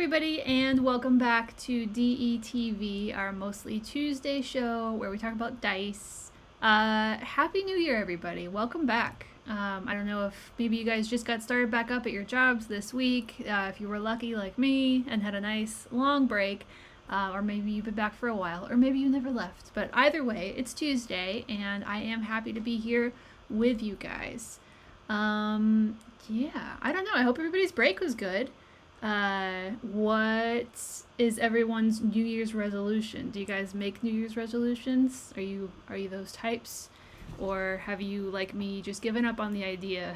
everybody, and welcome back to DETV, our mostly Tuesday show where we talk about dice. Happy New Year, everybody. Welcome back. I don't know if maybe you guys just got started back up at your jobs this week, if you were lucky like me and had a nice long break, or maybe you've been back for a while, or maybe you never left. But either way, it's Tuesday, and I am happy to be here with you guys. Yeah, I don't know. I hope everybody's break was good. What is everyone's New Year's resolution? Do you guys make New Year's resolutions? Are you those types? Or have you, like me, just given up on the idea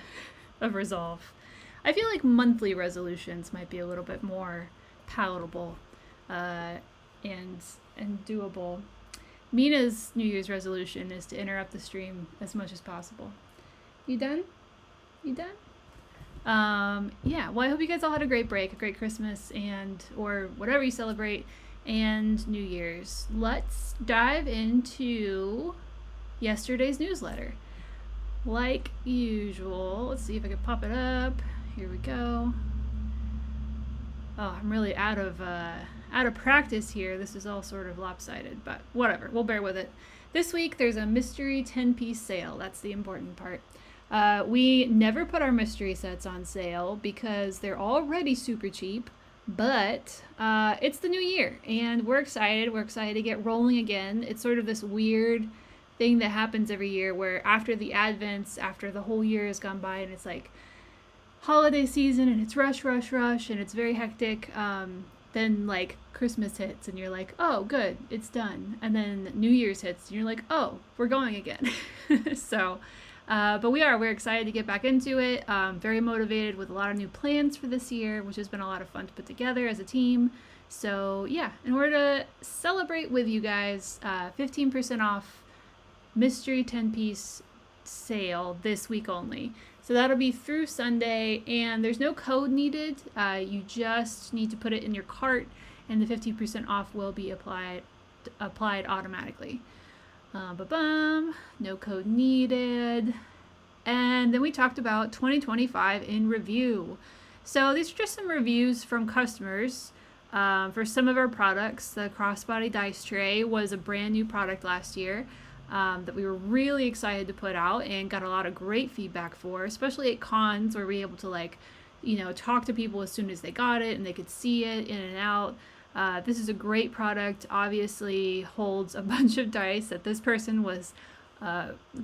of resolve? I feel like monthly resolutions might be a little bit more palatable and doable. Mina's New Year's resolution is to interrupt the stream as much as possible. You done? You done? Yeah, well, I hope you guys all had a great break, a great Christmas, or whatever you celebrate, and New Year's. Let's dive into yesterday's newsletter. Like usual, let's see if I can pop it up. Here we go. Oh, I'm really out of practice here. This is all sort of lopsided, but whatever, we'll bear with it. This week, there's a mystery 10-piece sale. That's the important part. We never put our mystery sets on sale because they're already super cheap, but it's the new year and we're excited. We're excited to get rolling again. It's sort of this weird thing that happens every year where after the Advents, after the whole year has gone by and it's like holiday season and it's rush, and it's very hectic, then like Christmas hits and you're like, oh, good, it's done. And then New Year's hits and you're like, oh, we're going again. But we're excited to get back into it. Very motivated with a lot of new plans for this year, which has been a lot of fun to put together as a team. So yeah, in order to celebrate with you guys, 15% off mystery 10-piece sale this week only. So that'll be through Sunday, and there's no code needed. You just need to put it in your cart, and the 50% off will be applied automatically. No code needed. And then we talked about 2025 in review. So these are just some reviews from customers for some of our products. The Crossbody Dice Tray was a brand new product last year that we were really excited to put out and got a lot of great feedback for, especially at cons where we were able to talk to people as soon as they got it and they could see it in and out. This is a great product, obviously holds a bunch of dice that this person was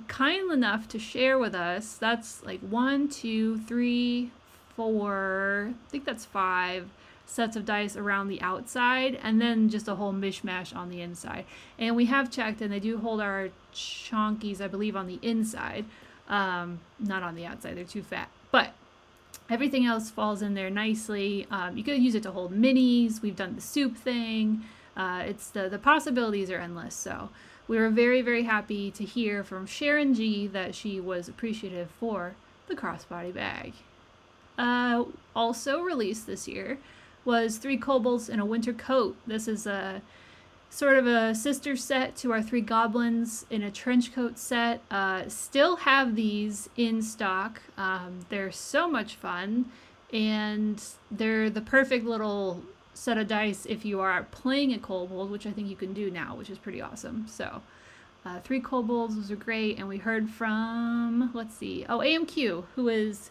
kind enough to share with us. That's like 1, 2, 3, 4, I think that's 5 sets of dice around the outside, and then just a whole mishmash on the inside. And we have checked, and they do hold our chonkies, I believe, on the inside, not on the outside. They're too fat. But everything else falls in there nicely. You could use it to hold minis. We've done the soup thing. It's the possibilities are endless. So we were very, very happy to hear from Sharon G that she was appreciative for the crossbody bag. Also released this year was 3 kobolds in a winter coat. This is a sort of a sister set to our 3 goblins in a trench coat set. Still have these in stock. They're so much fun, and they're the perfect little set of dice if you are playing a kobold, which I think you can do now, which is pretty awesome. So 3 kobolds, those are great. And we heard from, AMQ, who is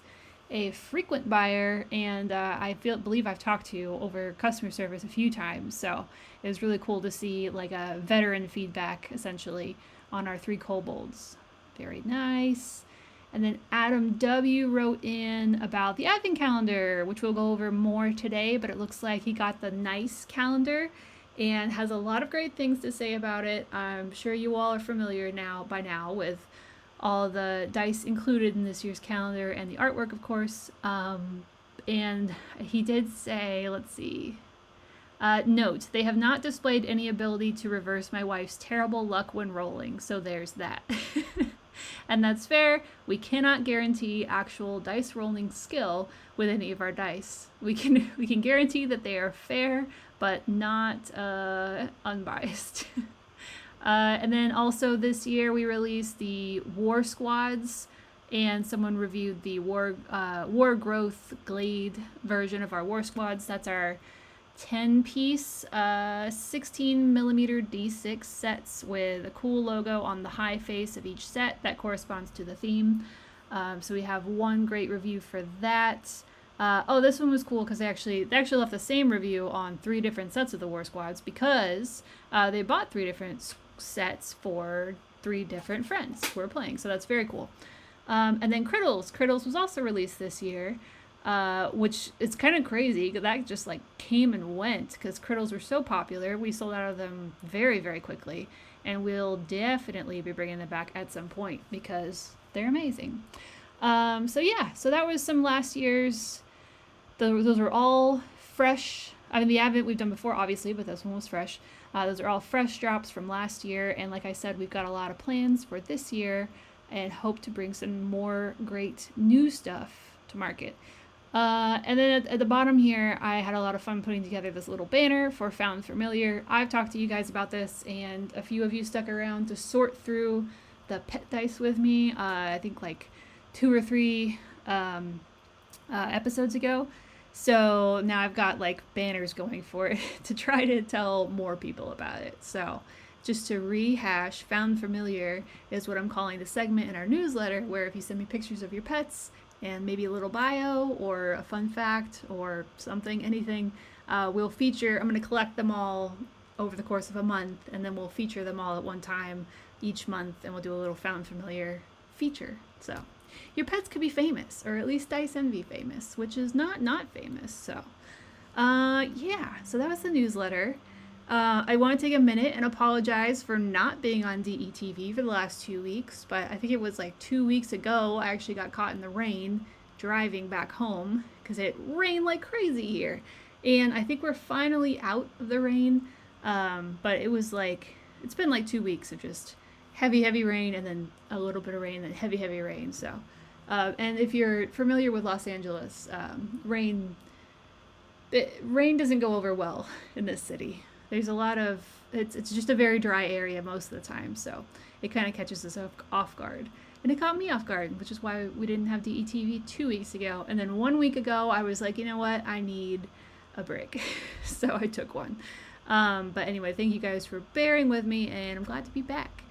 a frequent buyer, and I believe I've talked to over customer service a few times. So it was really cool to see like a veteran feedback essentially on our 3 kobolds. Very nice. And then Adam W wrote in about the advent calendar, which we'll go over more today, but it looks like he got the nice calendar and has a lot of great things to say about it. I'm sure you all are familiar by now with all the dice included in this year's calendar and the artwork, of course. And he did say, note, they have not displayed any ability to reverse my wife's terrible luck when rolling, so there's that. And that's fair. We cannot guarantee actual dice rolling skill with any of our dice. We can guarantee that they are fair, but not unbiased. And then also this year we released the War Squads, and someone reviewed the War Growth Glade version of our War Squads. That's our 10-piece 16 millimeter D6 sets with a cool logo on the high face of each set that corresponds to the theme. So we have one great review for that. Oh, this one was cool because they actually left the same review on 3 different sets of the War Squads because they bought 3 different sets for 3 different friends who were playing. So that's very cool. And then Crittles. Crittles was also released this year, which is kind of crazy. That just like came and went because Crittles were so popular. We sold out of them very, very quickly. And we'll definitely be bringing them back at some point because they're amazing. So yeah, so that was some last year's. Those are all fresh. I mean, the Advent we've done before, obviously, but this one was fresh. Those are all fresh drops from last year. And like I said, we've got a lot of plans for this year and hope to bring some more great new stuff to market. And then at the bottom here, I had a lot of fun putting together this little banner for Found Familiar. I've talked to you guys about this, and a few of you stuck around to sort through the pet dice with me. I think like 2 or 3 episodes ago. So now I've got like banners going for it to try to tell more people about it. So just to rehash, Found Familiar is what I'm calling the segment in our newsletter where if you send me pictures of your pets and maybe a little bio or a fun fact or something, anything, we'll feature. I'm going to collect them all over the course of a month, and then we'll feature them all at one time each month, and we'll do a little Found Familiar feature. So your pets could be famous, or at least Dice Envy famous, which is not famous. So yeah, so that was the newsletter. I want to take a minute and apologize for not being on DETV for the last 2 weeks, but I think it was like 2 weeks ago I actually got caught in the rain driving back home because it rained like crazy here. And I think we're finally out of the rain, but it was like, it's been like 2 weeks of just heavy rain and then a little bit of rain and heavy rain. So, and if you're familiar with Los Angeles, rain doesn't go over well in this city. There's a lot of, it's just a very dry area most of the time, so it kind of catches us off guard. And it caught me off guard, which is why we didn't have DETV 2 weeks ago. And then 1 week ago, I was like, you know what, I need a break. So I took one. But anyway, thank you guys for bearing with me, and I'm glad to be back.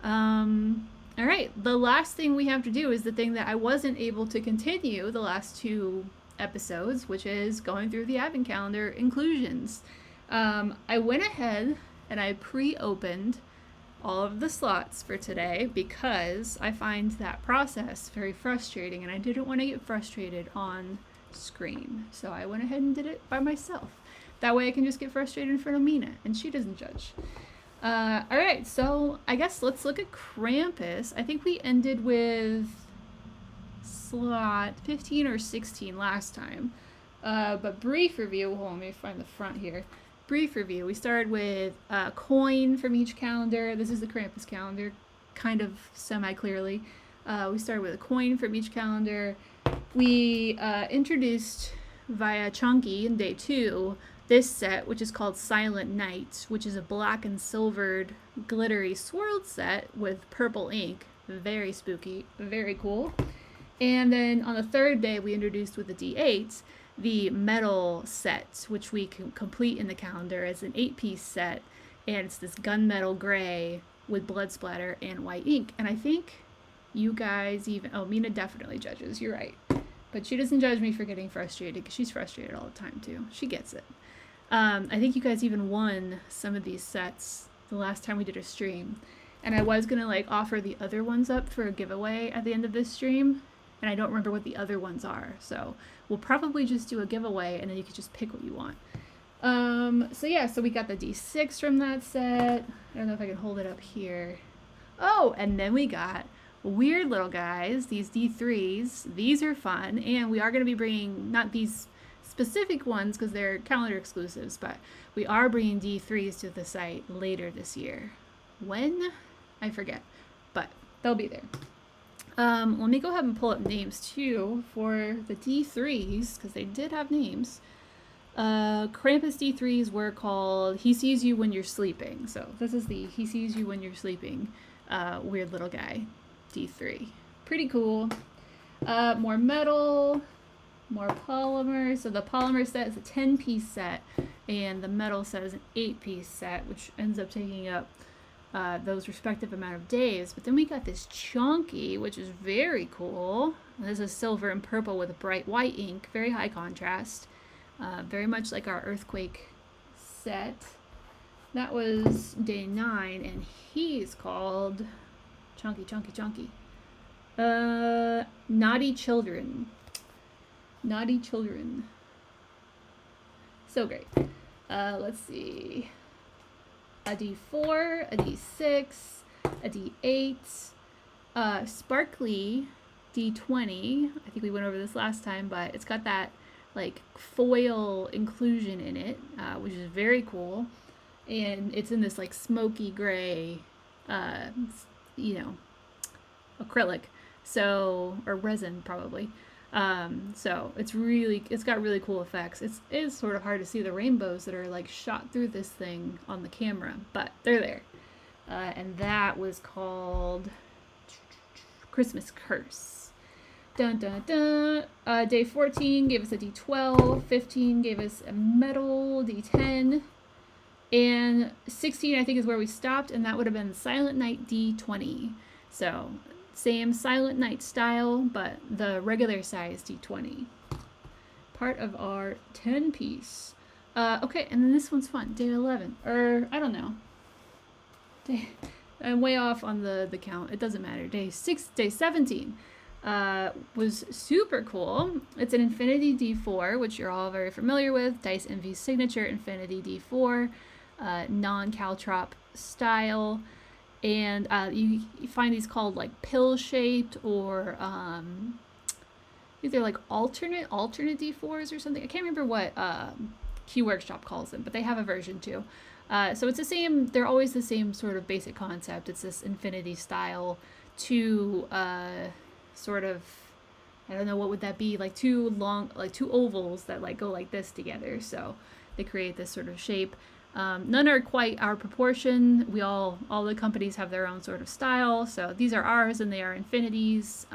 All right, the last thing we have to do is the thing that I wasn't able to continue the last 2 episodes, which is going through the Advent calendar inclusions. I went ahead and I pre-opened all of the slots for today because I find that process very frustrating and I didn't want to get frustrated on screen. So I went ahead and did it by myself. That way I can just get frustrated in front of Mina and she doesn't judge. Alright, so I guess let's look at Krampus. I think we ended with slot 15 or 16 last time. But brief review, hold on, let me find the front here. Brief review. We started with a coin from each calendar. This is the Krampus calendar, kind of semi-clearly. We started with a coin from each calendar. We introduced via Chunky in day 2 this set, which is called Silent Night, which is a black and silvered glittery swirled set with purple ink. Very spooky, very cool. And then on the 3rd day, we introduced with the D8 the metal set, which we can complete in the calendar as an 8-piece set, and it's this gunmetal gray with blood splatter and white ink. And I think you guys even, oh, Mina definitely judges, you're right, but she doesn't judge me for getting frustrated because she's frustrated all the time too. She gets it. I think you guys even won some of these sets the last time we did a stream, and I was gonna like offer the other ones up for a giveaway at the end of this stream, and I don't remember what the other ones are, so we'll probably just do a giveaway and then you can just pick what you want. So yeah, so we got the D6 from that set. I don't know if I can hold it up here. Oh, and then we got weird little guys, these D3s. These are fun, and we are going to be bringing, not these specific ones because they're calendar exclusives, but we are bringing D3s to the site later this year. When? I forget, but they'll be there. Let me go ahead and pull up names too for the D3s because they did have names. Krampus D3s were called He Sees You When You're Sleeping. So this is the He Sees You When You're Sleeping weird little guy D3. Pretty cool. More metal, more polymer. So the polymer set is a 10-piece set. and the metal set is an 8-piece set, which ends up taking up those respective amount of days. But then we got this chunky, which is very cool. This is silver and purple with a bright white ink, very high contrast, very much like our Earthquake set. That was day 9, and he's called Chunky. Naughty Children. Naughty Children. So great. Let's see. A D4, a D6, a D8, sparkly D20. I think we went over this last time, but it's got that like foil inclusion in it, which is very cool. And it's in this like smoky gray, acrylic, so, or resin probably. So it's got really cool effects. It is sort of hard to see the rainbows that are like shot through this thing on the camera, but they're there. And that was called Christmas Curse. Dun dun dun. Day 14 gave us a D12, 15 gave us a metal D10, and 16 I think is where we stopped, and that would have been Silent Night D20. So same Silent Night style, but the regular size D20. Part of our 10-piece. Okay, and then this one's fun. Day 11. Or, I don't know. I'm way off on the count. It doesn't matter. Day 17 was super cool. It's an Infinity D4, which you're all very familiar with. Dice Envy signature Infinity D4. Non-caltrop style. And you find these called like pill-shaped or either like alternate D4s or something. I can't remember what Q Workshop calls them, but they have a version too. So it's the same. They're always the same sort of basic concept. It's this infinity style, two sort of, I don't know what would that be, like two ovals that like go like this together. So they create this sort of shape. None are quite our proportion. All the companies have their own sort of style. So these are ours and they are infinities.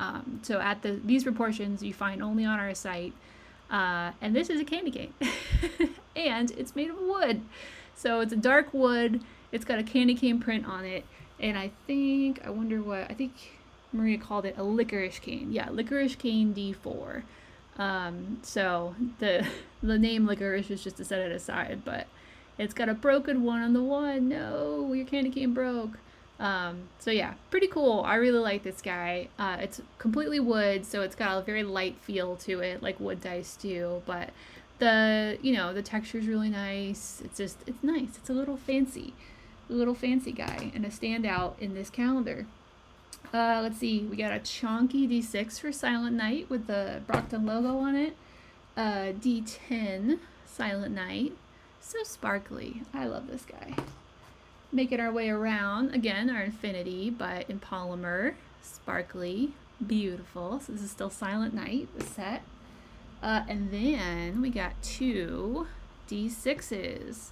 So at these proportions you find only on our site. And this is a candy cane. And it's made of wood. So it's a dark wood. It's got a candy cane print on it. And I think Maria called it a licorice cane. Yeah, licorice cane D4. So the name licorice is just to set it aside, but it's got a broken one on the one. No, your candy cane broke. So yeah, pretty cool. I really like this guy. It's completely wood, so it's got a very light feel to it, like wood dice do. But the texture is really nice. It's nice. It's a little fancy guy and a standout in this calendar. Let's see. We got a chunky D6 for Silent Night with the Brockton logo on it. D10 Silent Night. So sparkly. I love this guy. Making our way around. Again, our Infinity, but in polymer. Sparkly. Beautiful. So this is still Silent Night, the set. And then we got 2 D6s.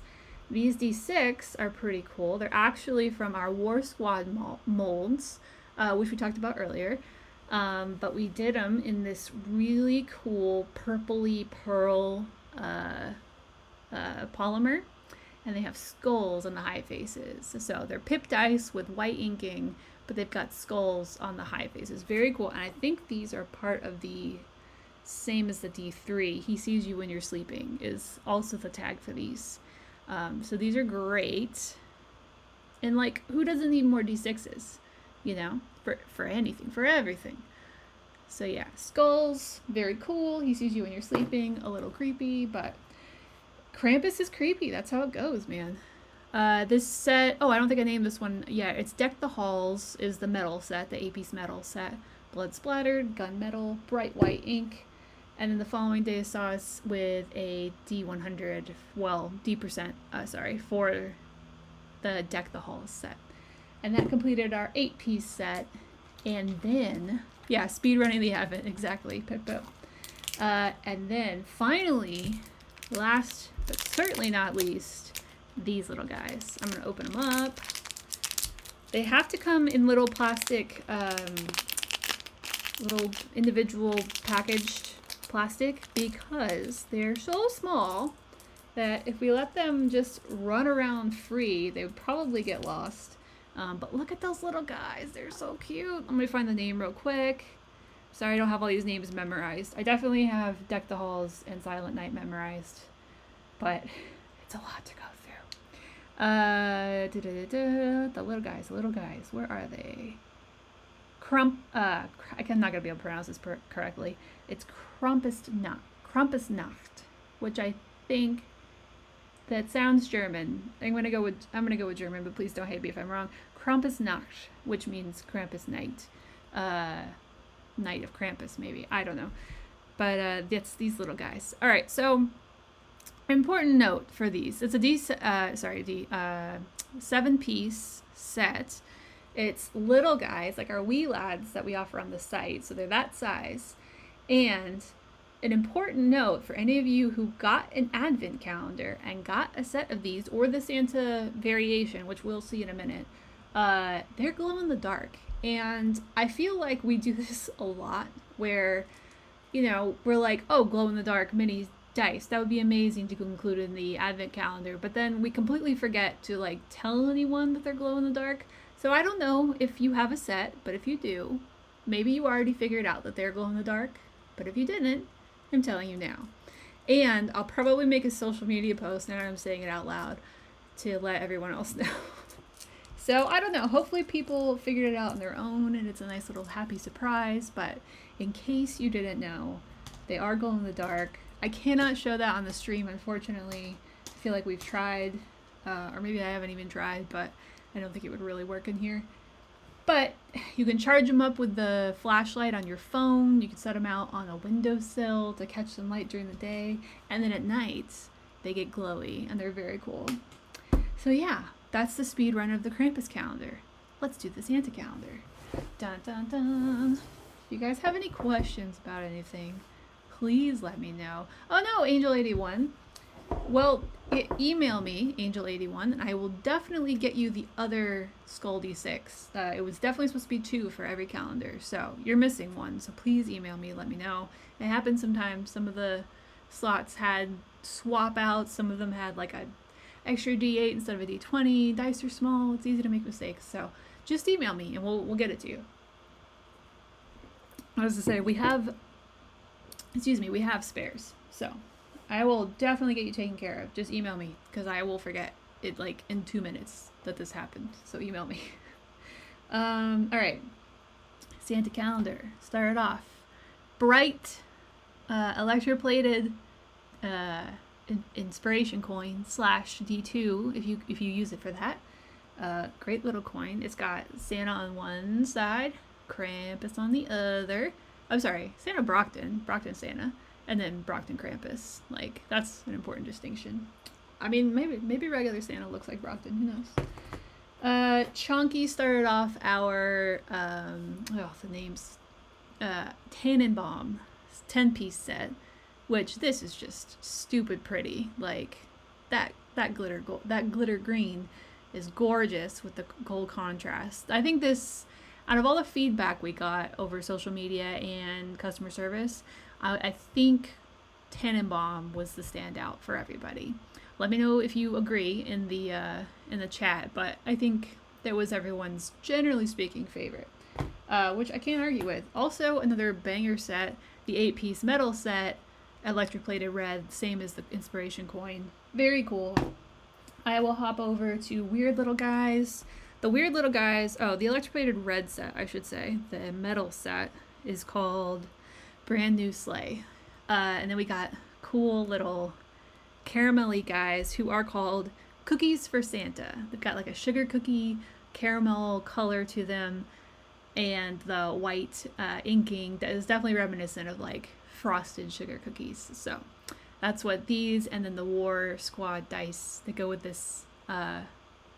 These D6 are pretty cool. They're actually from our War Squad molds, which we talked about earlier. But we did them in this really cool purpley pearl polymer, and they have skulls on the high faces. So they're pip dice with white inking, but they've got skulls on the high faces. Very cool. And I think these are part of the same as the D3. He sees you when you're sleeping is also the tag for these. So these are great. And like, who doesn't need more D6s? For anything, for everything. So yeah, skulls, very cool. He sees you when you're sleeping, a little creepy, but Krampus is creepy. That's how it goes, man. This set, I don't think I named this one. Yeah, it's Deck the Halls is the metal set, the 8-piece metal set. Blood splattered, gunmetal, bright white ink. And then the following day saw us with a D100, D%, for the Deck the Halls set. And that completed our 8-piece set. And then, yeah, speedrunning the Advent, exactly, Pip. And then finally, last but certainly not least, these little guys. I'm going to open them up. They have to come in little plastic, little individual packaged plastic because they're so small that if we let them just run around free, they would probably get lost. But look at those little guys. They're so cute. I'm going to find the name real quick. Sorry, I don't have all these names memorized. I definitely have Deck the Halls and Silent Night memorized, but it's a lot to go through. The little guys. Where are they? I'm not gonna be able to pronounce this correctly. It's Krampusnacht, which I think that sounds German. I'm gonna go with German, but please don't hate me if I'm wrong. Krampusnacht, which means Krampus night. Night of Krampus, maybe. I don't know. But it's these little guys. All right, so important note for these. It's a 7-piece set. It's little guys, like our wee lads that we offer on the site. So they're that size. And an important note for any of you who got an advent calendar and got a set of these, or the Santa variation, which we'll see in a minute, they're glow in the dark. And I feel like we do this a lot where, we're like, oh, glow in the dark mini dice. That would be amazing to include in the advent calendar. But then we completely forget to tell anyone that they're glow in the dark. So I don't know if you have a set, but if you do, maybe you already figured out that they're glow in the dark. But if you didn't, I'm telling you now. And I'll probably make a social media post now that I'm saying it out loud to let everyone else know. So I don't know, hopefully people figured it out on their own and it's a nice little happy surprise, but in case you didn't know, they are glow in the dark. I cannot show that on the stream, unfortunately. I feel like we've tried, or maybe I haven't even tried, but I don't think it would really work in here. But you can charge them up with the flashlight on your phone. You can set them out on a windowsill to catch some light during the day. And then at night, they get glowy and they're very cool. So yeah, that's the speed run of the Krampus calendar. Let's do the Santa calendar. Dun dun dun. If you guys have any questions about anything, please let me know. Oh no, Angel81. Well, email me, Angel81, and I will definitely get you the other Skull D6. It was definitely supposed to be 2 for every calendar, so you're missing one. So please email me, let me know. It happens sometimes. Some of the slots had swap outs. Some of them had a extra D8 instead of a D20. Dice are small. It's easy to make mistakes. So just email me, and we'll get it to you. I was to say, we have spares, so I will definitely get you taken care of. Just email me, because I will forget it in 2 minutes that this happened. So email me. All right. Santa calendar. Started off. Bright, electroplated inspiration coin / D2 if you use it for that. Great little coin. It's got Santa on one side, Krampus on the other. I'm sorry, Santa Brockton Santa. And then Brockton Krampus. That's an important distinction. I mean, maybe regular Santa looks like Brockton. Who knows? Chonky started off our, the name's, Tannenbaum 10-piece set, which this is just stupid pretty. That glitter green is gorgeous with the gold contrast. I think this, out of all the feedback we got over social media and customer service, I think Tannenbaum was the standout for everybody. Let me know if you agree in the chat, but I think that was everyone's, generally speaking, favorite, which I can't argue with. Also, another banger set, the 8-piece metal set, electroplated red, same as the inspiration coin. Very cool. I will hop over to Weird Little Guys. The Weird Little Guys, the electroplated red set, I should say, the metal set, is called Brand New Sleigh. And then we got cool little caramelly guys who are called Cookies for Santa. They've got a sugar cookie caramel color to them, and the white inking that is definitely reminiscent of frosted sugar cookies. So that's what these, and then the War Squad dice that go with this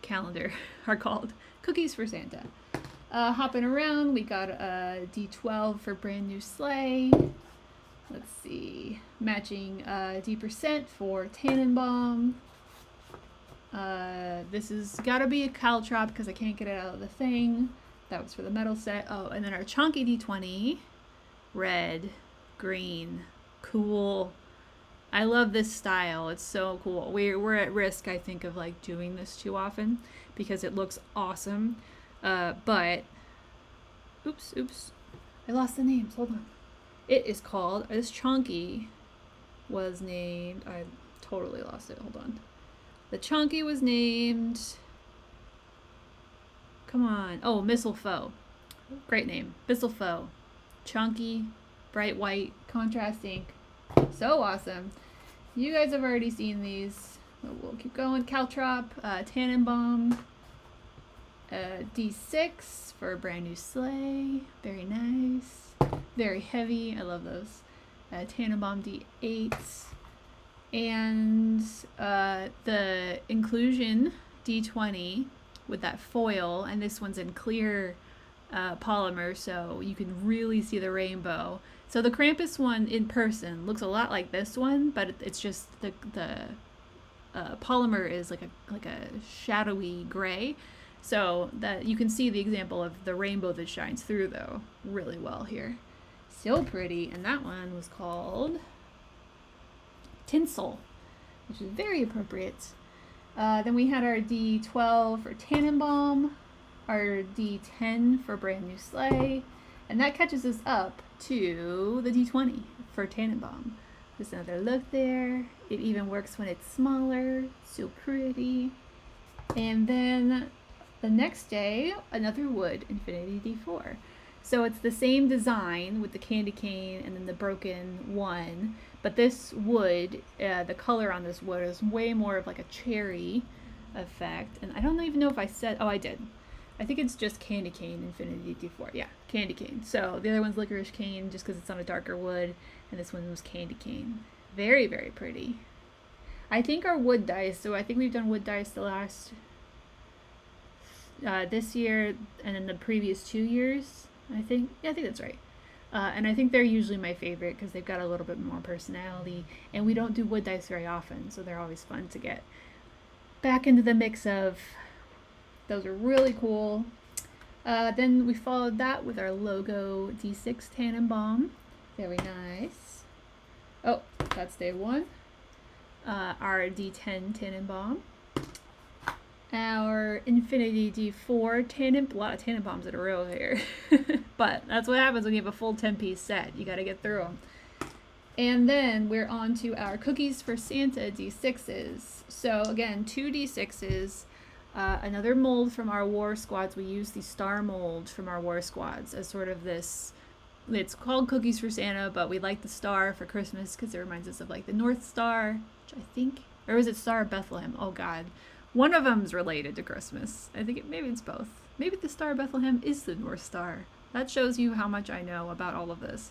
calendar are called. Cookies for Santa. Hopping around, we got a D12 for Brand New Sleigh. Let's see, matching D% for Tannenbaum. This has got to be a Caltrop because I can't get it out of the thing. That was for the metal set. Oh, and then our Chonky D20, red, green, cool, I love this style. It's so cool. We're at risk, I think, of like doing this too often because it looks awesome. But oops, I lost the names. Hold on. It is called, this chunky was named, I totally lost it. Hold on. The chunky was named, come on. Oh, Mistletoe. Great name. Mistletoe. Chunky, bright white, contrast ink. So awesome. You guys have already seen these. We'll keep going. Caltrop, Tannenbaum, D6 for a brand new sleigh. Very nice. Very heavy. I love those. Tannenbaum D8. And the Inclusion D20 with that foil. And this one's in clear polymer, so you can really see the rainbow. So the Krampus one in person looks a lot like this one, but it's just the polymer is like a shadowy gray, so that you can see the example of the rainbow that shines through though really well here. So pretty. And that one was called Tinsel, which is very appropriate. Then we had our D12 for Tannenbaum, our D10 for Brand New Sleigh, and that catches us up to the D20 for Tannenbaum. There's another look there. It even works when it's smaller. So pretty. And then the next day, another wood, Infinity D4. So it's the same design with the candy cane and then the broken one, but this wood, the color on this wood is way more of like a cherry effect. And I don't even know if I said, oh, I did. I think it's just candy cane Infinity D4. Yeah, candy cane. So the other one's licorice cane just because it's on a darker wood, and this one was candy cane. Very, very pretty. I think our wood dice, so I think we've done wood dice the last, this year and then the previous 2 years, I think. Yeah, I think that's right. And I think they're usually my favorite because they've got a little bit more personality, and we don't do wood dice very often, so they're always fun to get back into the mix of. Those are really cool. Then we followed that with our logo D6 Tannenbaum. Very nice. Oh, that's day one. Our D10 Tannenbaum. Our Infinity D4 Tannenbaum. A lot of Tannenbaums in a row here. But that's what happens when you have a full 10-piece set. You got to get through them. And then we're on to our Cookies for Santa D6s. So again, 2 D6s. Another mold from our war squads. We use the star mold from our war squads as sort of this, it's called Cookies for Santa, but we like the star for Christmas because it reminds us of like the North Star, which I think, or is it Star of Bethlehem? Oh God, one of them's related to Christmas. I think maybe it's both. Maybe the Star of Bethlehem is the North Star. That shows you how much I know about all of this.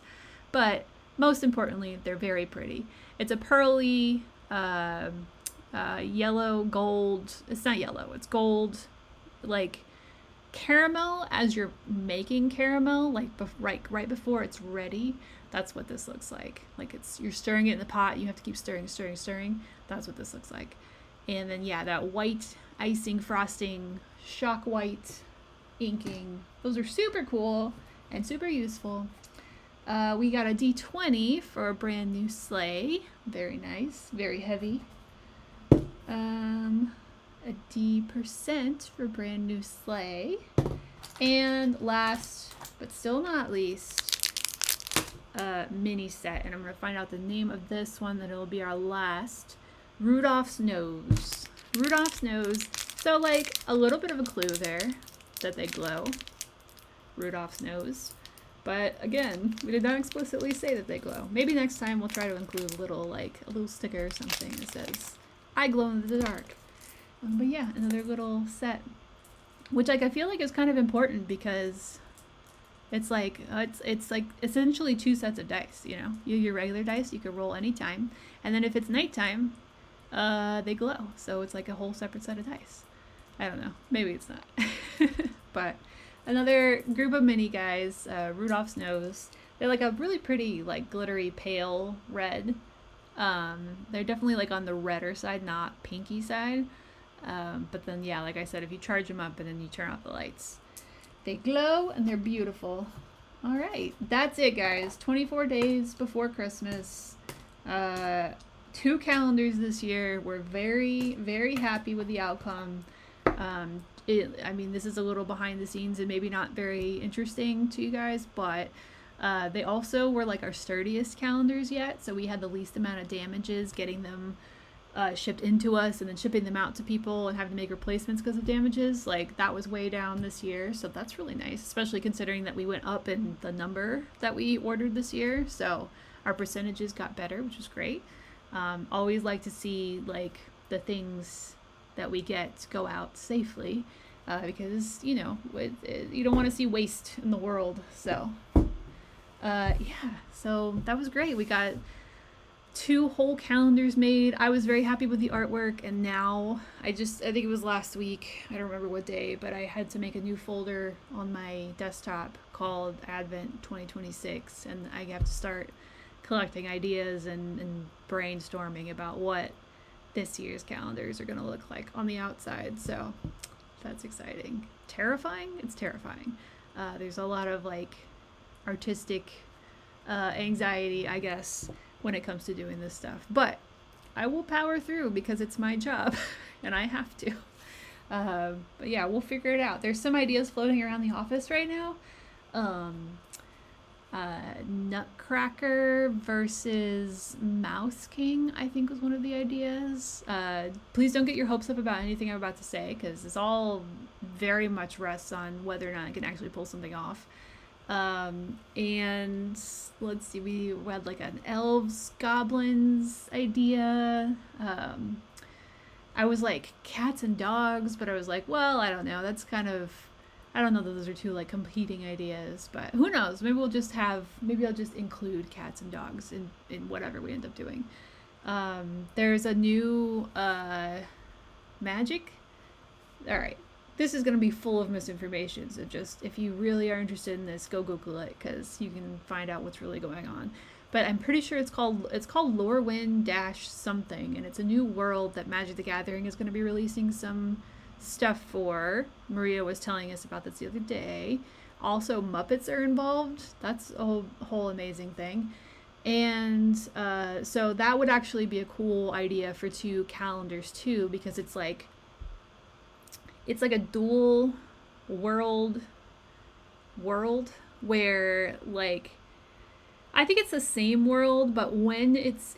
But most importantly, they're very pretty. It's a pearly, yellow, gold. It's not yellow, it's gold, like caramel as you're making caramel, like right before it's ready. That's what this looks like. Like you're stirring it in the pot. You have to keep stirring. That's what this looks like. And then yeah, that white icing frosting, shock white inking. Those are super cool and super useful. We got a D20 for a Brand New Sleigh. Very nice, very heavy. A D% for Brand New Sleigh. And last, but still not least, mini set. And I'm going to find out the name of this one, that it'll be our last. Rudolph's Nose. Rudolph's Nose. So like a little bit of a clue there that they glow. Rudolph's Nose. But again, we did not explicitly say that they glow. Maybe next time we'll try to include a little sticker or something that says, I glow in the dark. But yeah, another little set, which like I feel like is kind of important because it's like it's like essentially 2 sets of dice. You know, your regular dice you could roll anytime, and then if it's nighttime, they glow. So it's like a whole separate set of dice. I don't know. Maybe it's not. But another group of mini guys, Rudolph's Nose. They're like a really pretty, like glittery pale red. They're definitely like on the redder side, not pinky side. But then yeah, like I said, if you charge them up and then you turn off the lights, they glow and they're beautiful. All right, that's it, guys. 24 days before Christmas. 2 calendars this year. We're very, very happy with the outcome. I mean, this is a little behind the scenes and maybe not very interesting to you guys, but they also were like our sturdiest calendars yet. So we had the least amount of damages getting them shipped into us and then shipping them out to people and having to make replacements because of damages. Like that was way down this year. So that's really nice, especially considering that we went up in the number that we ordered this year. So our percentages got better, which was great. Always like to see like the things that we get go out safely because you know you don't want to see waste in the world. So yeah, so that was great. We got 2 whole calendars made. I was very happy with the artwork, and now I think it was last week, I don't remember what day, but I had to make a new folder on my desktop called Advent 2026, and I have to start collecting ideas and brainstorming about what this year's calendars are going to look like on the outside. So that's exciting. Terrifying? It's terrifying. There's a lot of like artistic anxiety, I guess, when it comes to doing this stuff. But I will power through because it's my job and I have to. But yeah, we'll figure it out. There's some ideas floating around the office right now. Nutcracker versus Mouse King, I think was one of the ideas. Please don't get your hopes up about anything I'm about to say because it's all very much rests on whether or not I can actually pull something off. And let's see, we had like an elves, goblins idea. I was like cats and dogs, but I was like, well, I don't know. That's kind of, I don't know that those are 2 like competing ideas, but who knows? Maybe I'll just include cats and dogs in whatever we end up doing. There's a new, magic. All right. This is going to be full of misinformation, so just if you really are interested in this, go Google it because you can find out what's really going on. But I'm pretty sure it's called Lorwyn - something, and it's a new world that Magic the Gathering is going to be releasing some stuff for. Maria was telling us about this the other day. Also, Muppets are involved. That's a whole amazing thing. And so that would actually be a cool idea for 2 calendars too, because it's like a dual world where like I think it's the same world, but when it's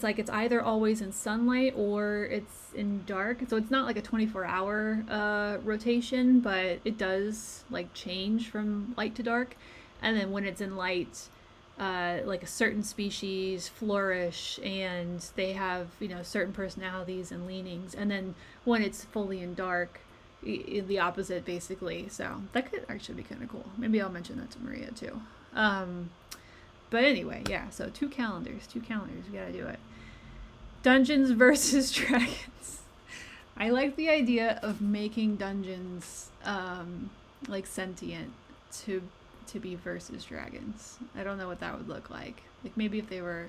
like it's either always in sunlight or it's in dark. So it's not like a 24-hour rotation, but it does like change from light to dark. And then when it's in light, like a certain species flourish and they have, you know, certain personalities and leanings. And then when it's fully in dark, the opposite basically. So that could actually be kind of cool. Maybe I'll mention that to Maria too. But anyway, yeah, so 2 calendars, we gotta do it. Dungeons versus Dragons. I like the idea of making dungeons like sentient to be versus dragons. I don't know what that would look like. Like maybe if they were,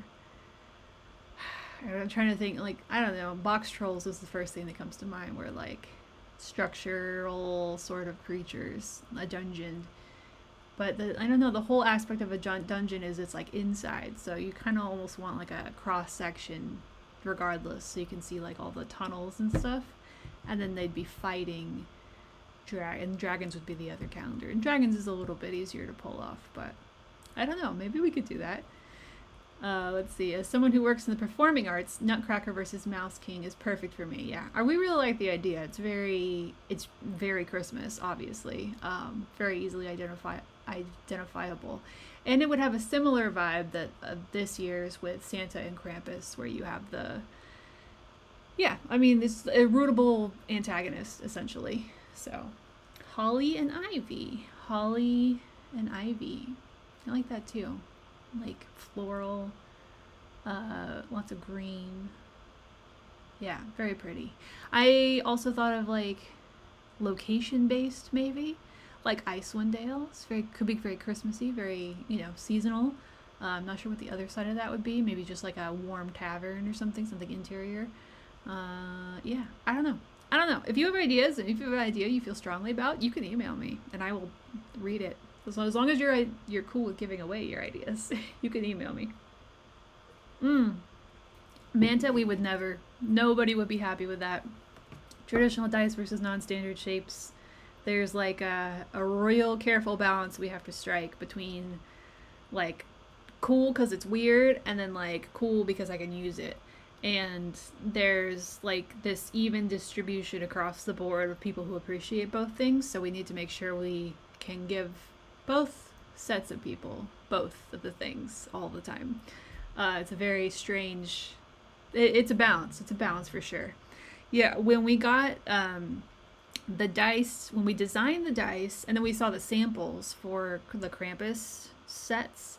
I'm trying to think, like, I don't know, box trolls is the first thing that comes to mind, where like structural sort of creatures, a dungeon. But I don't know, the whole aspect of a dungeon is it's like inside, so you kind of almost want like a cross section regardless, so you can see like all the tunnels and stuff, and then they'd be fighting and dragons would be the other calendar. And dragons is a little bit easier to pull off, but I don't know, maybe we could do that. Let's see, as someone who works in the performing arts, Nutcracker versus Mouse King is perfect for me. Yeah, we really like the idea. It's very Christmas, obviously. Very easily identifiable, and it would have a similar vibe that this year's with Santa and Krampus, where you have it's a rootable antagonist essentially. So Holly and Ivy, I like that too. Like floral, lots of green. Yeah, very pretty. I also thought of like location based, maybe like Icewind Dale. Could be very Christmassy, very, you know, seasonal. I'm not sure what the other side of that would be. Maybe just like a warm tavern or something interior. Yeah, I don't know. If you have ideas, and if you have an idea you feel strongly about, you can email me and I will read it. As long as you're cool with giving away your ideas, you can email me. Manta, we would never. Nobody would be happy with that. Traditional dice versus non-standard shapes. There's like a real careful balance we have to strike between like cool because it's weird and then like cool because I can use it. And there's like this even distribution across the board of people who appreciate both things. So we need to make sure we can give both sets of people both of the things all the time. It's a very strange, it's a balance. It's a balance for sure. Yeah, when we got the dice, when we designed the dice, and then we saw the samples for the Krampus sets.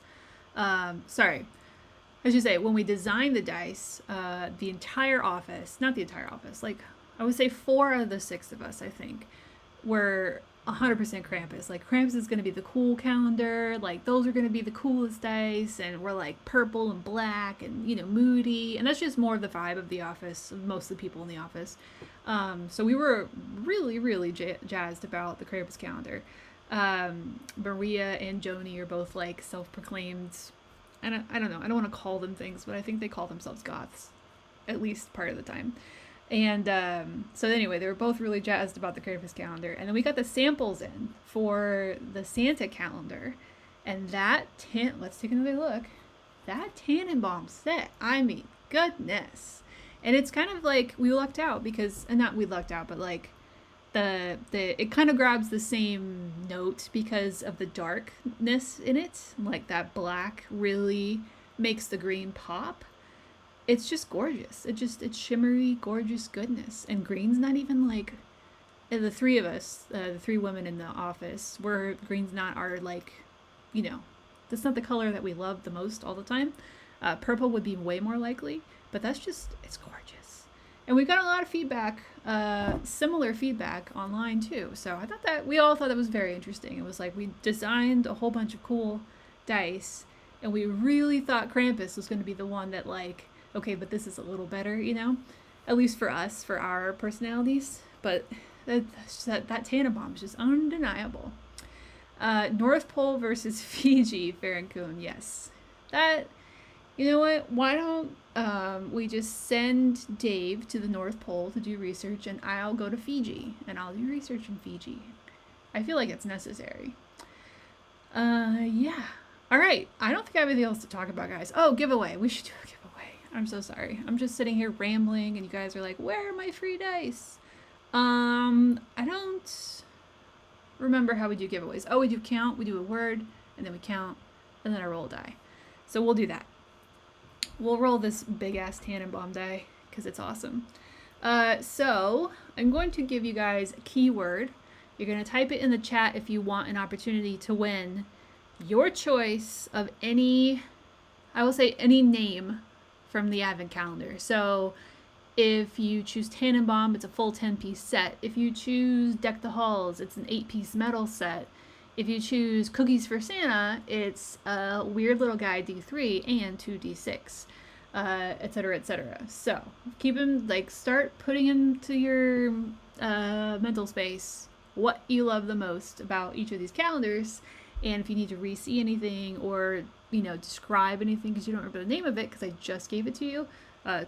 Sorry, I should say, when we designed the dice, the entire office, not the entire office, like I would say 4 out of the 6 of us, I think, were 100% Krampus. Like, Krampus is going to be the cool calendar, like those are going to be the coolest dice, and we're like purple and black and, you know, moody, and that's just more of the vibe of the office, of most of the people in the office. So we were really jazzed about the Krampus calendar. Maria and Joni are both like self-proclaimed, I don't know, I don't want to call them things, but I think they call themselves goths, at least part of the time. And so anyway, they were both really jazzed about the Krampus calendar. And then we got the samples in for the Santa calendar. And that let's take another look. That Tannenbaum set, I mean, goodness. And it's kind of like we lucked out because, and not we lucked out, but like it kind of grabs the same note because of the darkness in it. Like that black really makes the green pop. It's just gorgeous. It's shimmery, gorgeous goodness. And green's not even like, the 3 of us, the 3 women in the office, green's not our like, you know, that's not the color that we love the most all the time. Purple would be way more likely, but that's just, it's gorgeous. And we got a lot of feedback, similar feedback online too. So I thought that, we all thought that was very interesting. It was like we designed a whole bunch of cool dice, and we really thought Krampus was going to be the one that like, okay, but this is a little better, you know, at least for us, for our personalities. But that Tannenbaum is just undeniable. North Pole versus Fiji, Farrankun, yes. That, you know what, why don't we just send Dave to the North Pole to do research, and I'll go to Fiji, and I'll do research in Fiji. I feel like it's necessary. Yeah. All right, I don't think I have anything else to talk about, guys. Oh, giveaway. We should do a giveaway. I'm so sorry. I'm just sitting here rambling, and you guys are like, where are my free dice? I don't remember how we do giveaways. Oh, we do count. We do a word, and then we count, and then I roll a die. So we'll do that. We'll roll this big-ass Tannenbaum die, because it's awesome. So I'm going to give you guys a keyword. You're going to type it in the chat if you want an opportunity to win your choice of any, I will say any name from the advent calendar. So if you choose Tannenbaum, it's a full 10-piece set. If you choose Deck the Halls, it's an 8-piece metal set. If you choose Cookies for Santa, it's a weird little guy D3 and 2 D6, etc., etc. So keep them, like, start putting into your mental space what you love the most about each of these calendars. And if you need to re-see anything or, you know, describe anything because you don't remember the name of it because I just gave it to you,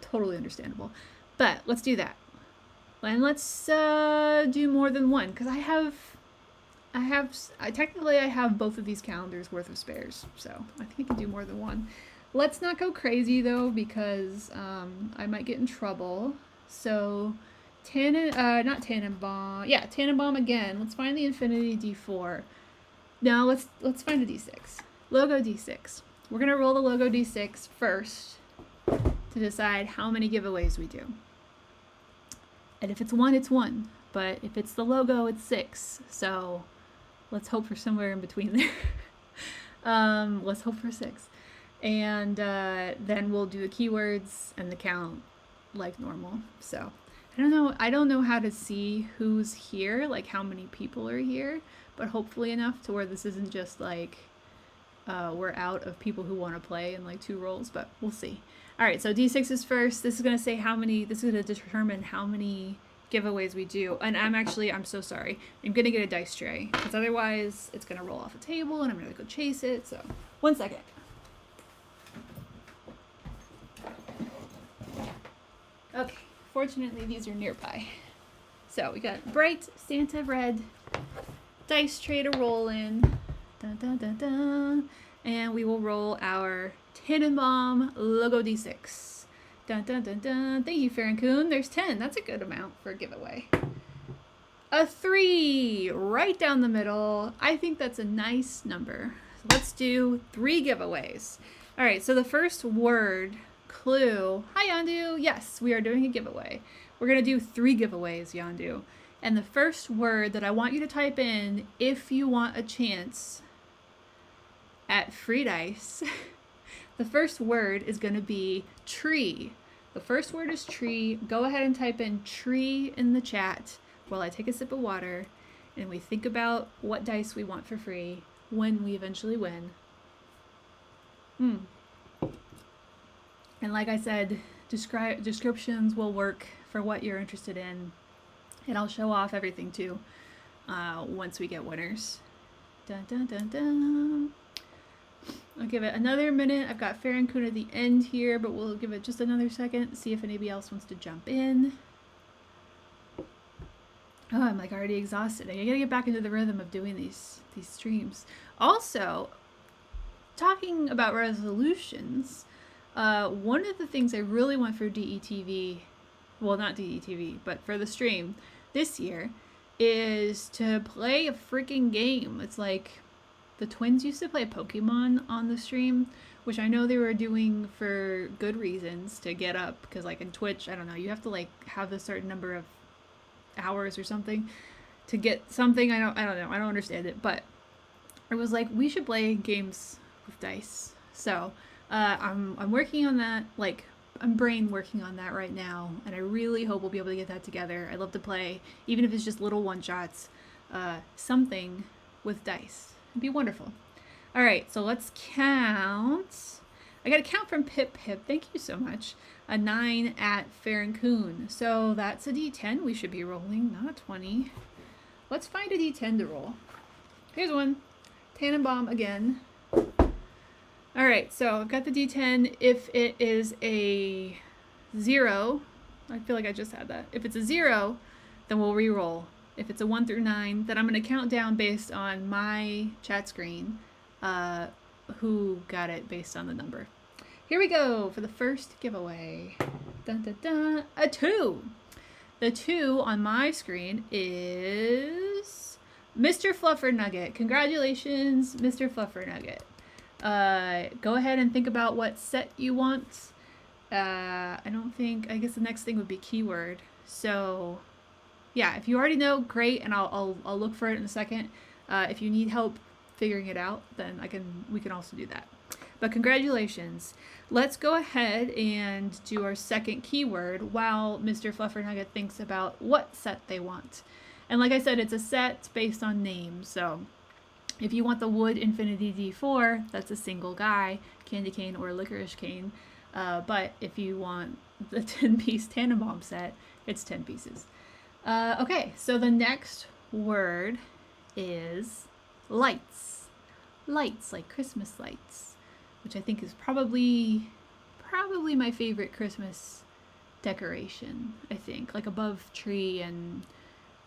totally understandable. But let's do that. And let's do more than one, because I technically have both of these calendars worth of spares, so I think I can do more than one. Let's not go crazy though, because I might get in trouble. So not Tannenbaum. Yeah, Tannenbaum again. Let's find the Infinity D4. Now let's find a D6. Logo D6. We're gonna roll the logo D6 first to decide how many giveaways we do. And if it's 1, it's 1. But if it's the logo, it's 6. So let's hope for somewhere in between there. Let's hope for 6. And then we'll do the keywords and the count like normal. So I don't know how to see who's here, like how many people are here, but hopefully enough to where this isn't just like we're out of people who want to play in like 2 rolls, but we'll see. All right, so D6 is first. This is going to say this is going to determine how many giveaways we do. And I'm so sorry. I'm going to get a dice tray because otherwise it's going to roll off the table and I'm going to go chase it. So 1 second. Okay, fortunately these are nearby. So we got bright Santa red dice tray to roll in. Dun, dun, dun, dun. And we will roll our Tannenbaum logo d6. Dun, dun, dun, dun. Thank you, Farron-kun. There's 10. That's a good amount for a giveaway. A 3 right down the middle. I think that's a nice number. So let's do 3 giveaways. All right, so the first word clue. Hi, Yandu. Yes, we are doing a giveaway. We're going to do 3 giveaways, Yandu. And the first word that I want you to type in if you want a chance at free dice, the first word is going to be tree. The first word is tree. Go ahead and type in tree in the chat while I take a sip of water and we think about what dice we want for free when we eventually win. And like I said, descriptions will work for what you're interested in. And I'll show off everything too once we get winners. Dun, dun, dun, dun. I'll give it another minute. I've got Farron-kun at the end here, but we'll give it just another second, see if anybody else wants to jump in. Oh, I'm like already exhausted. I gotta get back into the rhythm of doing these streams. Also, talking about resolutions, one of the things I really want for DETV, well, not DETV, but for the stream this year, is to play a freaking game. It's like the twins used to play Pokemon on the stream, which I know they were doing for good reasons to get up, because like in Twitch, I don't know, you have to like have a certain number of hours or something to get something. I don't know. I don't understand it, but it was like we should play games with dice. So I'm working on that. Like I'm brain working on that right now, and I really hope we'll be able to get that together. I love to play, even if it's just little one shots, something with dice. It'd be wonderful. All right, so let's count. I got a count from Pip Pip. Thank you so much. A 9 at Farron-kun. So that's a D10 we should be rolling, not a 20. Let's find a D10 to roll. Here's one. Tannenbaum again. All right, so I've got the D10. If it is a 0, I feel like I just had that. If it's a 0, then we'll re-roll. If it's a 1 through 9, then I'm going to count down based on my chat screen who got it based on the number. Here we go for the first giveaway. Dun, dun, dun. A 2. The 2 on my screen is Mr. Fluffernugget. Congratulations, Mr. Fluffernugget. Go ahead and think about what set you want. I guess the next thing would be keyword. So yeah, if you already know, great, and I'll look for it in a second. If you need help figuring it out, then we can also do that. But congratulations. Let's go ahead and do our second keyword while Mr. Fluffernugget thinks about what set they want. And like I said, it's a set based on names. So if you want the Wood Infinity D4, that's a single guy, Candy Cane or Licorice Cane. But if you want the 10-piece Tannenbaum set, it's 10 pieces. Okay, so the next word is lights. Lights, like Christmas lights, which I think is probably my favorite Christmas decoration, I think. Like above tree and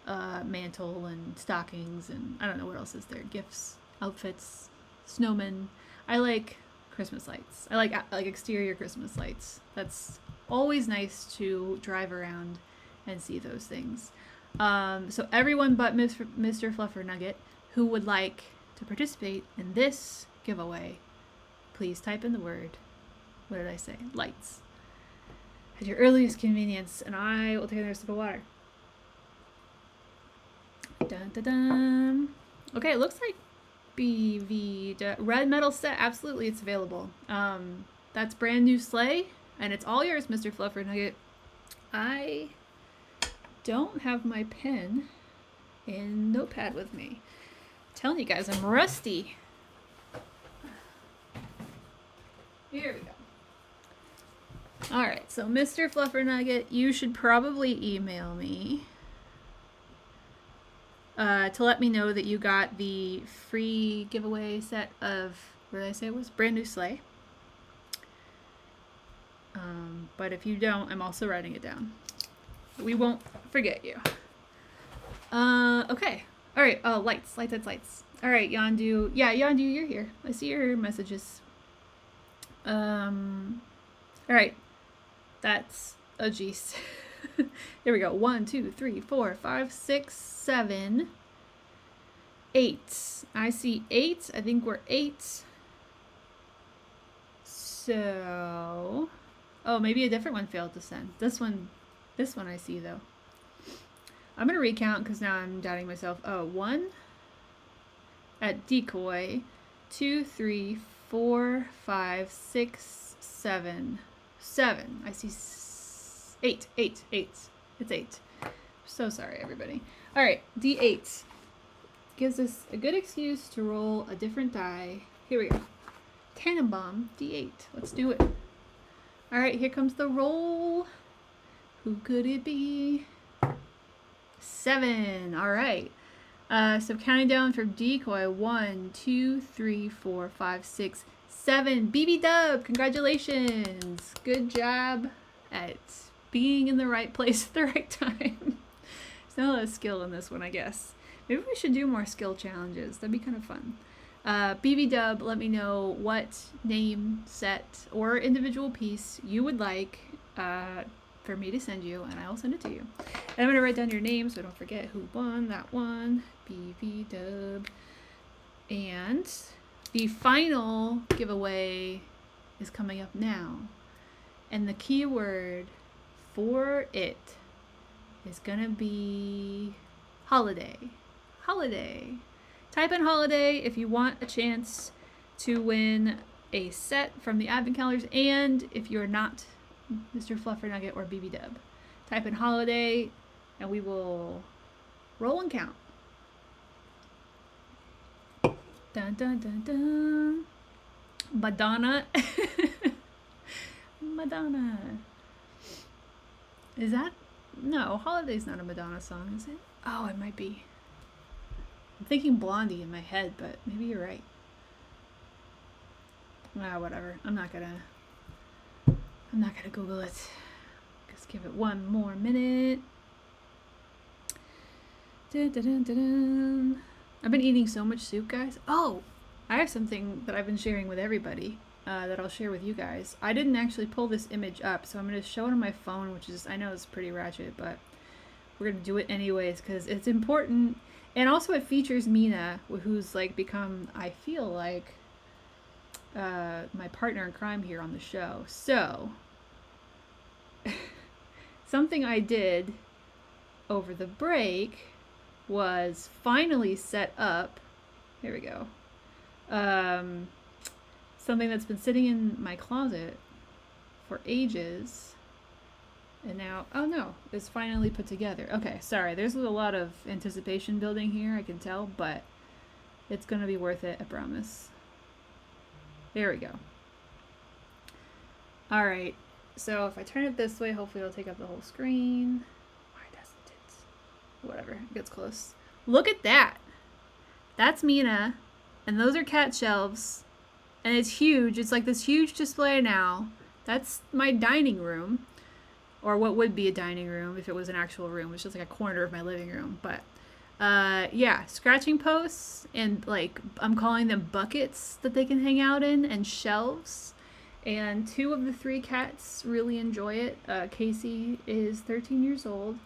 mantle and stockings and I don't know what else is there. Gifts, outfits, snowmen. I like Christmas lights. I like exterior Christmas lights. That's always nice to drive around and see those things. So everyone but Mr. Fluffernugget who would like to participate in this giveaway, please type in the word, what did I say? Lights. At your earliest convenience, and I will take another sip of water. Dun, dun, dun. Okay, it looks like BV red metal set. Absolutely, it's available. That's brand new sleigh, and it's all yours, Mr. Fluffernugget. I don't have my pen and notepad with me. I'm telling you guys, I'm rusty. Here we go. All right, so Mr. Fluffernugget, you should probably email me to let me know that you got the free giveaway set of, what did I say it was? Brand new sleigh. But if you don't, I'm also writing it down. We won't forget you. Okay. All right. Oh, lights. All right, Yondu. Yeah, Yondu, you're here. I see your messages. All right. That's a geez. Here we go. 1, 2, 3, 4, 5, 6, 7, 8. I see 8. I think we're 8. So, oh, maybe a different one failed to send. This one I see though. I'm gonna recount because now I'm doubting myself. Oh, 1 at decoy, 2, 3, 4, 5, 6, 7. 7. I see 8. It's 8. So sorry, everybody. All right, D8 gives us a good excuse to roll a different die. Here we go. Tannenbaum, D8. Let's do it. All right, here comes the roll. Who could it be? 7. All right. So counting down from decoy, 1, 2, 3, 4, 5, 6, 7. BB Dub, congratulations. Good job at being in the right place at the right time. There's not a lot of skill in this one, I guess. Maybe we should do more skill challenges. That'd be kind of fun. BB Dub, let me know what name, set, or individual piece you would like for me to send you, and I will send it to you. And I'm going to write down your name so I don't forget who won that one. BB Dub. And the final giveaway is coming up now. And the keyword for it is going to be holiday. Holiday. Type in holiday if you want a chance to win a set from the advent calendars, and if you're not Mr. Fluffernugget or BB Dub. Type in holiday and we will roll and count. Dun dun dun dun. Madonna. Madonna. Is that? No, holiday's not a Madonna song, is it? Oh, it might be. I'm thinking Blondie in my head, but maybe you're right. Ah, whatever. I'm not gonna Google it. Just give it one more minute. Dun, dun, dun, dun, dun. I've been eating so much soup, guys. Oh, I have something that I've been sharing with everybody that I'll share with you guys. I didn't actually pull this image up, so I'm going to show it on my phone, which is, I know it's pretty ratchet, but we're going to do it anyways because it's important. And also it features Mina, who's like become, I feel like, my partner in crime here on the show. So, something I did over the break was finally set up, here we go, something that's been sitting in my closet for ages, and now, oh no, it's finally put together. Okay, sorry, there's a lot of anticipation building here, I can tell, but it's gonna be worth it, I promise. There we go. All right, so if I turn it this way, hopefully it'll take up the whole screen. Why doesn't it? Whatever, it gets close. Look at that. That's Mina, and those are cat shelves, and it's huge. It's like this huge display now. That's my dining room, or what would be a dining room if it was an actual room. It's just like a corner of my living room, but yeah, scratching posts, and like I'm calling them buckets that they can hang out in, and shelves. And 2 of the 3 cats really enjoy it. Casey is 13 years old,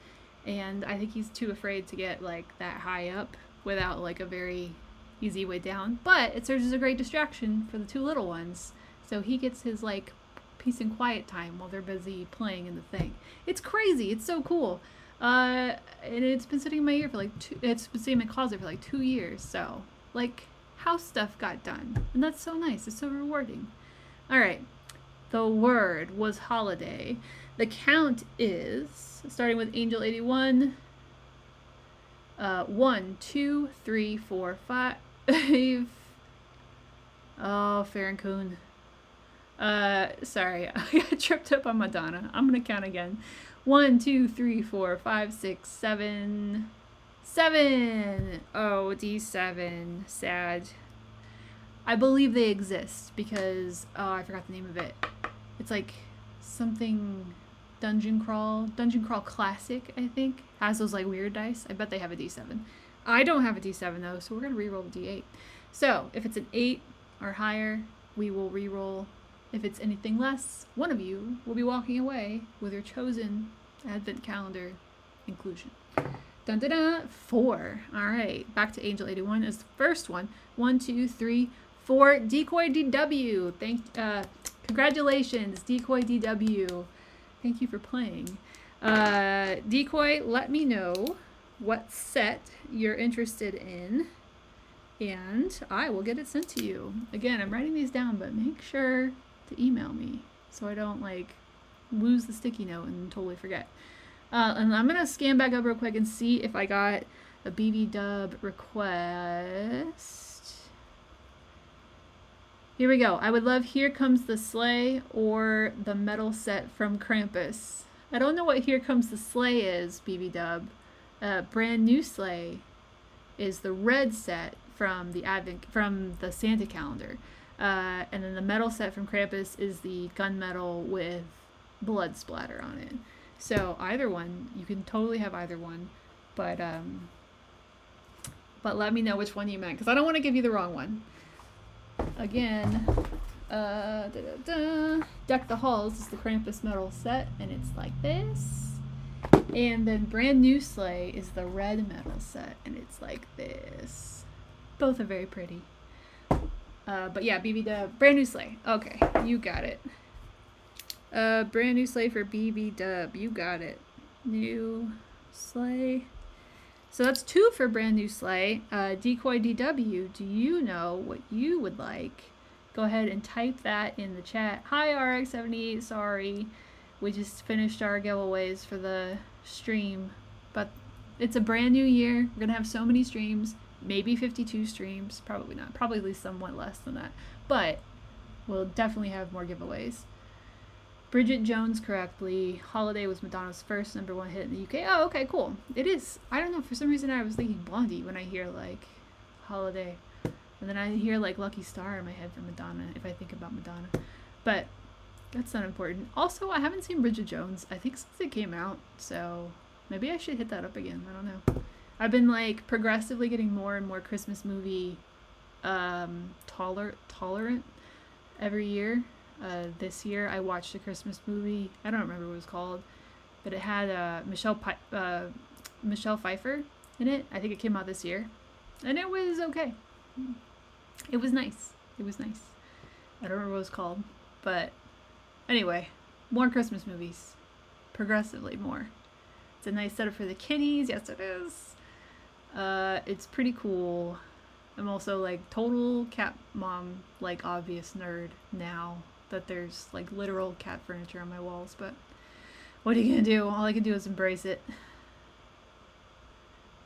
and I think he's too afraid to get like that high up without like a very easy way down. But it serves as a great distraction for the 2 little ones, so he gets his like peace and quiet time while they're busy playing in the thing. It's crazy. It's so cool. And it's been sitting in my ear for like it's been sitting in my closet for like 2 years. So like house stuff got done, and that's so nice. It's so rewarding. All right, the word was holiday. The count is starting with Angel 81. 1, 2, 3, 4, 5. Oh, Farron. Sorry, I got tripped up on Madonna. I'm gonna count again. 1, 2, 3, 4, 5, 6, 7. 7. Oh, D7. Sad. I believe they exist because, oh, I forgot the name of it. It's like something Dungeon Crawl Classic, I think, has those like weird dice. I bet they have a D7. I don't have a D7 though, so we're gonna re-roll the D8. So if it's an 8 or higher, we will re-roll. If it's anything less, one of you will be walking away with your chosen Advent calendar inclusion. Dun dun dun. 4. All right, back to Angel 81 is the first one. 1, 2, 3, 4. Decoy DW. Congratulations, Decoy DW. Thank you for playing. Decoy, let me know what set you're interested in, and I will get it sent to you. Again, I'm writing these down, but make sure to email me so I don't like lose the sticky note and totally forget. And I'm gonna scan back up real quick and see if I got a BB Dub request. Here we go. I would love Here Comes the Sleigh or the metal set from Krampus. I don't know what Here Comes the Sleigh is, BB Dub. Brand New Sleigh is the red set from the Santa calendar. And then the metal set from Krampus is the gunmetal with blood splatter on it. So either one, you can totally have either one, but let me know which one you meant, because I don't want to give you the wrong one. Again, Deck the Halls is the Krampus metal set, and it's like this. And then Brand New Sleigh is the red metal set, and it's like this. Both are very pretty. But yeah, BB Dub, Brand New Sleigh. Okay, you got it. Brand New Sleigh for BB Dub. You got it. New Sleigh. So that's 2 for Brand New Sleigh. Decoy DW, do you know what you would like? Go ahead and type that in the chat. Hi RX78, sorry. We just finished our giveaways for the stream. But it's a brand new year. We're going to have so many streams. Maybe 52 streams. Probably not. Probably somewhat less than that. But we'll definitely have more giveaways. Bridget Jones correctly. Holiday was Madonna's first #1 hit in the UK. Oh, okay, cool. It is. I don't know, for some reason I was thinking Blondie when I hear like Holiday. And then I hear like Lucky Star in my head for Madonna if I think about Madonna. But that's not important. Also, I haven't seen Bridget Jones, I think, since it came out. So maybe I should hit that up again. I don't know. I've been like progressively getting more and more Christmas movie tolerant every year. This year I watched a Christmas movie. I don't remember what it was called, but it had Michelle Pfeiffer in it. I think it came out this year, and it was okay. It was nice. It was nice. I don't remember what it was called, but anyway, more Christmas movies. Progressively more. It's a nice setup for the kiddies. Yes, it is. It's pretty cool. I'm also like total cat mom, like obvious nerd now that there's like literal cat furniture on my walls, but what are you gonna do? All I can do is embrace it.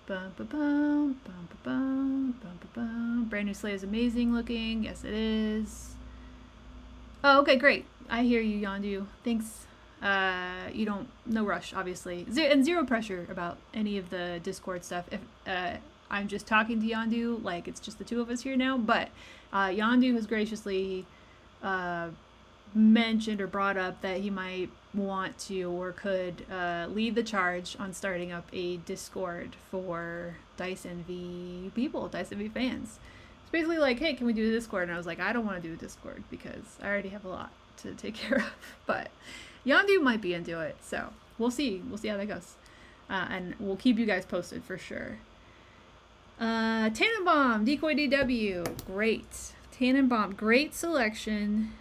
Bum, ba, bum, bum, ba, bum, bum, ba, bum. Brand New Sleigh is amazing looking. Yes, it is. Oh, okay, great. I hear you, Yondu. Thanks. You don't, no rush, obviously. And zero pressure about any of the Discord stuff. If I'm just talking to Yondu, like it's just the two of us here now, but Yondu has graciously mentioned or brought up that he might want to or could lead the charge on starting up a Discord for Dice Envy people, Dice Envy fans. It's basically like, hey, can we do a Discord? And I was like, I don't want to do a Discord because I already have a lot to take care of, but Yondu might be into it, so we'll see how that goes, and we'll keep you guys posted for sure. Tannenbaum, Decoy DW, great. Tannenbaum, great selection.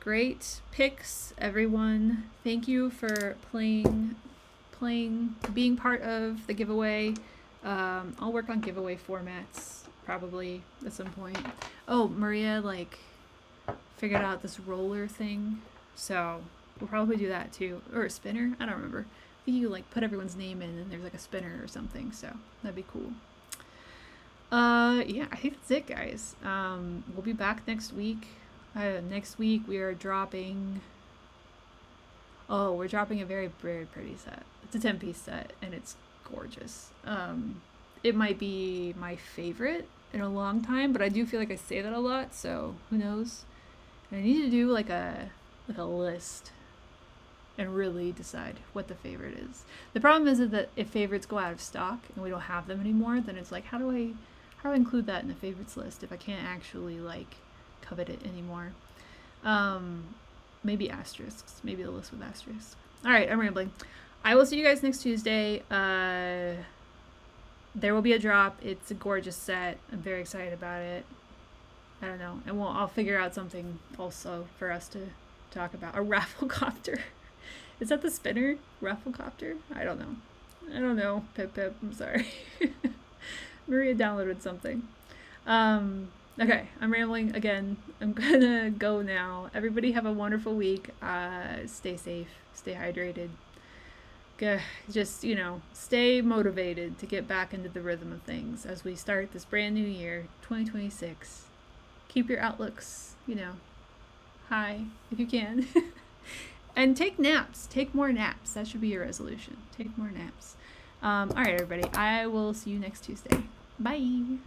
Great picks, everyone. Thank you for playing, being part of the giveaway. I'll work on giveaway formats probably at some point. Oh, Maria like figured out this roller thing, so we'll probably do that too. Or a spinner, I don't remember. I think you like put everyone's name in and there's like a spinner or something, so that'd be cool. Yeah, I think that's it, guys. We'll be back next week. Next week we are dropping, we're dropping a very, very pretty set. It's a 10-piece set and it's gorgeous. It might be my favorite in a long time, but I do feel like I say that a lot, so who knows. And I need to do like a list and really decide what the favorite is. The problem is that if favorites go out of stock and we don't have them anymore, then it's like, how do I include that in the favorites list if I can't actually like covet it anymore? Maybe asterisks. Maybe the list with asterisks. All right, I'm rambling. I will see you guys next Tuesday. There will be a drop. It's a gorgeous set. I'm very excited about it. I don't know. And I'll figure out something also for us to talk about. A Rafflecopter. Is that the spinner? Rafflecopter? I don't know. Pip. I'm sorry. Maria downloaded something. Okay, I'm rambling again. I'm gonna go now. Everybody have a wonderful week. Stay safe. Stay hydrated. Just, stay motivated to get back into the rhythm of things as we start this brand new year, 2026. Keep your outlooks, high if you can. And take naps. Take more naps. That should be your resolution. Take more naps. All right, everybody. I will see you next Tuesday. Bye.